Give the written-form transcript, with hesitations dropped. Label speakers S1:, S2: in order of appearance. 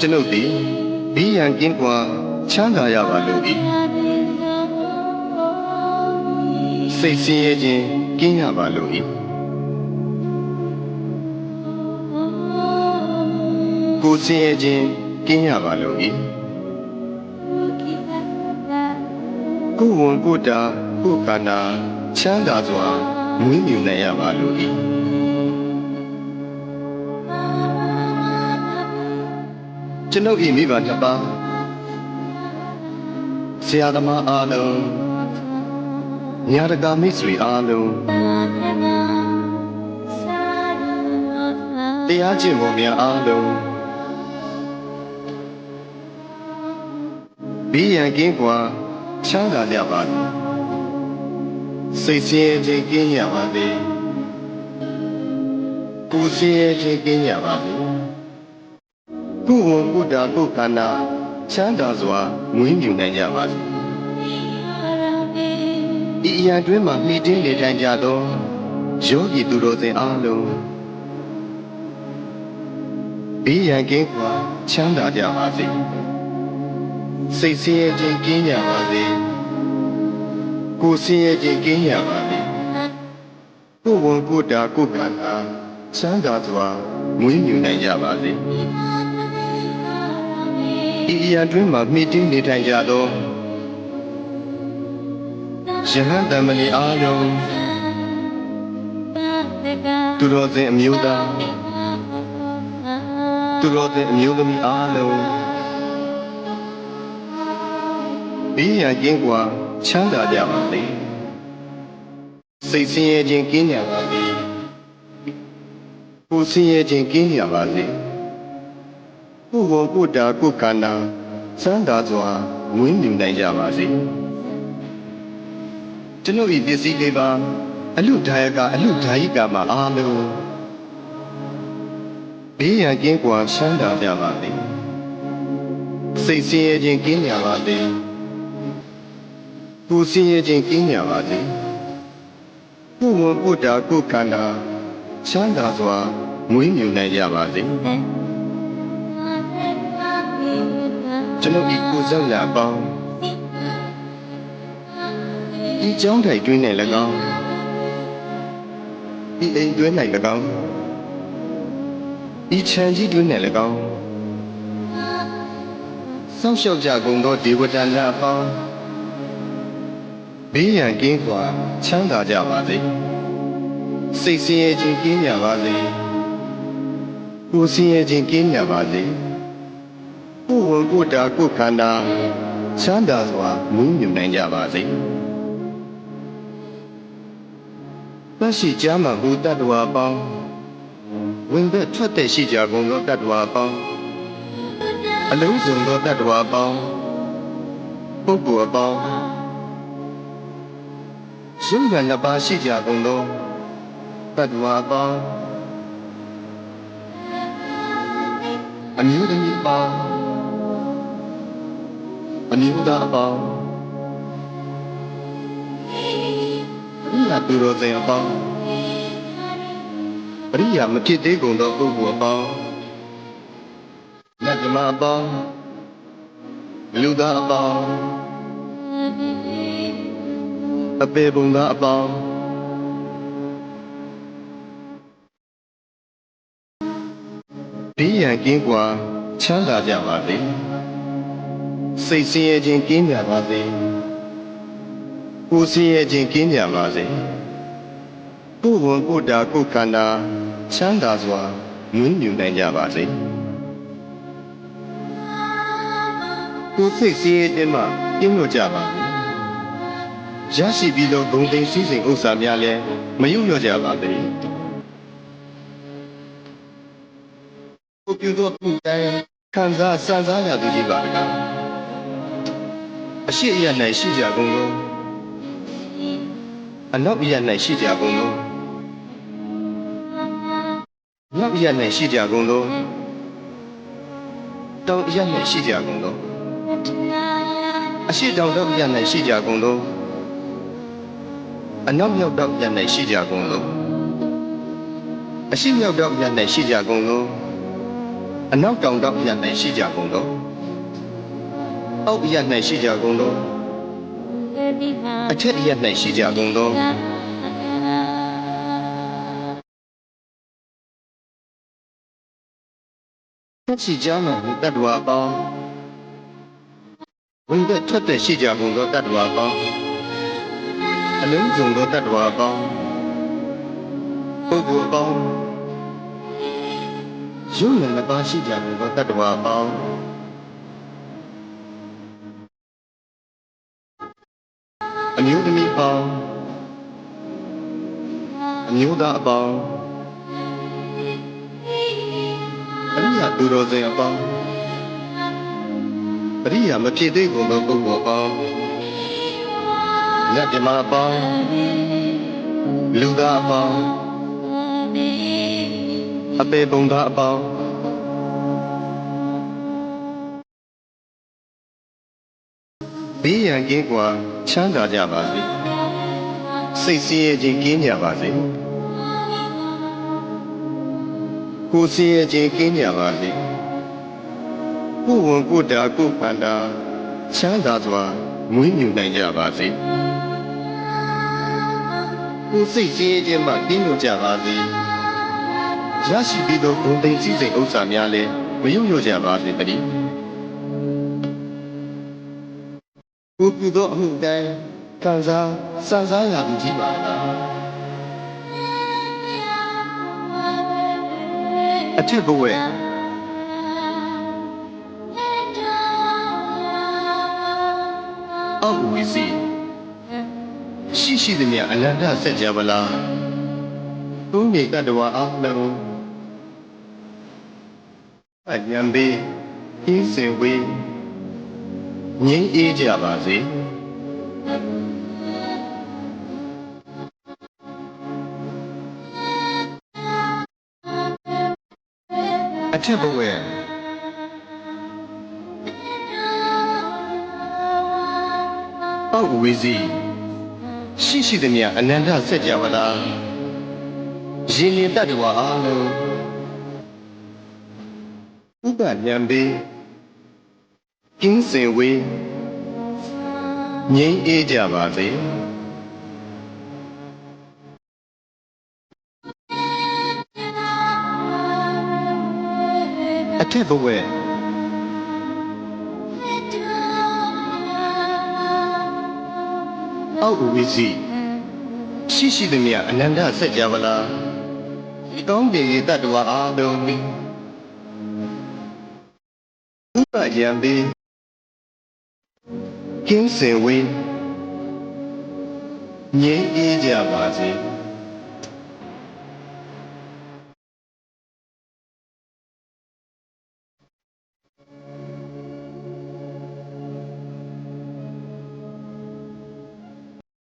S1: ကျွန်ုပ်သည်ဘေးရန်ကင်းကွာချမ်းသာရပါလို၏စိတ်ဆင်းရဲခြင်းကင်းရပါလို၏ကိုယ်ဆင်းရဲခြင်းကင်းရပါလို၏ကိုယ်ဝန်ကိုယ်တာကိုယ်ခန္ဓာချမ်းသာစွာမွေးမြူနိုင်ရပါလို၏ကျွန်ုပ်၏မိဘနှစ်ပါးဆရာသမားအားလုံးညာတကာမိတ်ဆွေအားလုံးတရားကျင့်ပုံများအားလုံးဘေးရန်ကင်းကွာချမ်းသာကြပါသည်စိတ်ဆင်းရဲခြင်းကင်းရပါသည်ကိုယ်ဆင်းရဲခြင်းကင်းရပါသည်ကိုယ်ဝန်ကိုယ်တာကိုယ်ခန္ဓာချမ်းသာစွာမွေးမြူနိုင်ကြပါသည်ဤအရာတွင်မှမိတင်းနေထိုင်ကြသောယောဂီသူတော်စင်အားလုံးဘေးရန်ကင်းကွာချမ်းသာကြပါစေစိတ်ဆင်းရဲခြင်းကင်းကြပါစေကိုယ်ဆင်းရဲခြင်းကင်းကြပါစေကိုယ်ဝန်ကိုယ်တာကိုယ်ခန္ဓာချမ်းသာစွာမွေးမြူနိုင်ကြပါစေဤအရာတွင်မှမိတင်းနေထိုင်ကြသောယဟန်တမဏေအားလုံးသူတော်စင်အမျိုးသားသူတော်စင်အမျိုးသမီးအားလုံးဘေးရန်ကင်းကွာချမ်းသာကြပါစေစိတ်ဆင်းရဲခြင်းကင်းကြပါစေကိုယ်ဆင်းရဲခြင်းကင်းကြပါစေကိုယ်ကိုယ်တာကိုယ်ခန္ဓာချမ်းသာစွာမွေးမြူနိုင်ကြပါစေကျွန်ုပ်၏ပစ္စည်းလေးပါအလူဒါယကအလူဒါယိကမှာအားလုံးဘေးရန်ကင်းကွာချမ်းသာကြပါစေစိတ်ဆင်းရဲခြင်းကင်းကြပါစေကိုယ်ဆင်းရဲခြင်းကင်းကြပါစေကိုယ်ဝန်ကိုယ်တာကိုယ်ခန္ဓာချမ်းသာစွာမွေးမြူနိုင်ကြပါစေကျွန်ုပ်၏ကိုယ်စားလာပေါင်းဤကျောင်းထိုင်တွင်၌၎င်းဤအိမ်တွင်၌၎င်းဤခြံကြီးတွင်၌၎င်းစောင့်ရှောက်ကြကုန်သောဒေဝတာများအပေါင်းဘေးရန်ကင်းစွာချမ်းသာကြပါစေစိတ်ဆင်းရဲခြင်းကင်းကြပါစေကိုယ်ဆင်းရဲခြင်းကင်းကြပါစေကိုယ်ဝန်ကိုယ်တာကိုယ်ခန္ဓာချမ်းသာစွာမွေးမြူနိုင်ကြပါစေသရှိကြမှာဟူတတ္တဝါပေါင်းဝင်သက်ထွက်သက်ရှိကြကုန်သောတတ္တဝါပေါင်းအလုံးစုံသောတတ္တဝါပေါင်းပုဂ္ဂိုလ်အပေါင်းရှင်ကနှစ်ပါးရှိကြကုန်သောတတ္တဝါပေါင်းအမျိုးသမီးပေါင်းအမျိုးသားပေါင်းပရိယာသူတော်စင်အပေါင်းပရိယာမဖြစ်သေးကုန်သောပုဂ္ဂိုလ်အပေါင်းနတ်ဓမ္မအပေါင်းလူသားအပေါင်းအပေပုံသားအပေါင်းဘေးရန်ကင်းကွာချမ်းသာကြပါစေစိတ်ဆင်းရဲခြင်းကင်းကြပါစေကိုယ်ဆင်းရဲခြင်းကင်းကြပါစေကိုယ်ဝန်ကိုယ်တာကိုယ်ခန္ဓာချမ်းသာစွာမွေးမြူနိုင်ကြပါစေကိုယ်စိတ်ဆင်းရဲခြင်းမှကင်းလွတ်ကြပါစေရရှိပြီးသောဂုဏ်သိမ်းစည်းစိမ်ဥစ္စာများလည်းမယုတ်လျော့ကြပါစေကိုပြုသောပြုတိုင်းခံစားစံစားရသူကြီးပါလားအရှိအယ၌ရှိကြကုန်သောအနောက်အယ၌ရှိကြကုန်သောနောက်အယ၌ရှိကြကုန်သောတောင်အယ၌ရှိကြကုန်သောအရှိတောင်တောင်အယ၌ရှိကြကုန်သောအနောက်မြောက်တောင်အယ၌ရှိကြကုန်သောအရှိမြောက်တောင်အယ၌ရှိကြကုန်သော အနောက်တောင်တောင်အရ၌ရှိကြကုန်သောအောက်အရ၌ရှိကြကုန်သောအထက်အရ၌ရှိကြကုန်သောသက်ရှိကြသောတတ္တဝါပေါင်းဝင်သက်ထွက်သက်ရှိကြကုန်သောတတ္တဝါပေါင်းအလုံးစုံသောတတ္တဝါပေါင်းပုဂ္ဂိုလ်ပေါင်းရုပ်လည်းပါရှိကြကုန်သောတတ္တဝါပေါင်းအမျိုးသမီးပေါင်းအမျိုးသားအပေါင်းအရိယာသူတော်စင်အပေါင်းပရိယာမဖြစ်သေးကုန်သောပုဂ္ဂိုလ်အပေါင်းနတ်မြမအပေါင်းလူသားအပေါင်းအပေပုံသားအပေါင်းဘေးရန်ကင်းကွာချမ်းသာကြပါစေစိတ်ဆင်းရဲခြင်းကင်းကြပါစေကိုယ်ဆင်းရဲခြင်းကင်းကြပါစေကိုယ်ဝန်ကိုယ်တာကိုယ်ခန္ဓာချမ်းသာစွာမွေးမြူနိုင်ကြပါစေကိုယ်စိတ်ဆင်းရဲခြင်းမှကင်းလွတ်ကြပါစေရရှိပြီးသောဂုဏ်သိမ်းစည်းစိမ်ဥစ္စာများလည်းမယုံညွတ်ကြပါစေတည်းကိုပြုသောအမှုတိုင်းခံစားစံစားရမှုကြီးပါလားအထက်ဘဝအောက်ဝီစီရှိသည်များအနန္တဆက်ကြပါလားသူမြေတတ္တဝါအလုံးအဉ္ဇံဘေးအင်းစင်ဝေးငြိမ်းအေးကြပါစေအထက်ဘဝအောက်ဝီစီရှိသည်များအနန္တဆက်ကြပါလားရင်လင်တတ္တဝါအလုံးဥပဉ္ဇံဘေးကင်းစင်ဝေးငြိမ်းအေးကြပါစေအထက်ဘဝအောက်ဝီစီရှိသည်များအနန္တဆက်ကြပါလားကောင်းကင်ရဲ့တတ္တဝါအားလုံးဥပဉ္ဇံဘေးကင်းစင်ဝေးငြိမ်းအေးကြပါစေ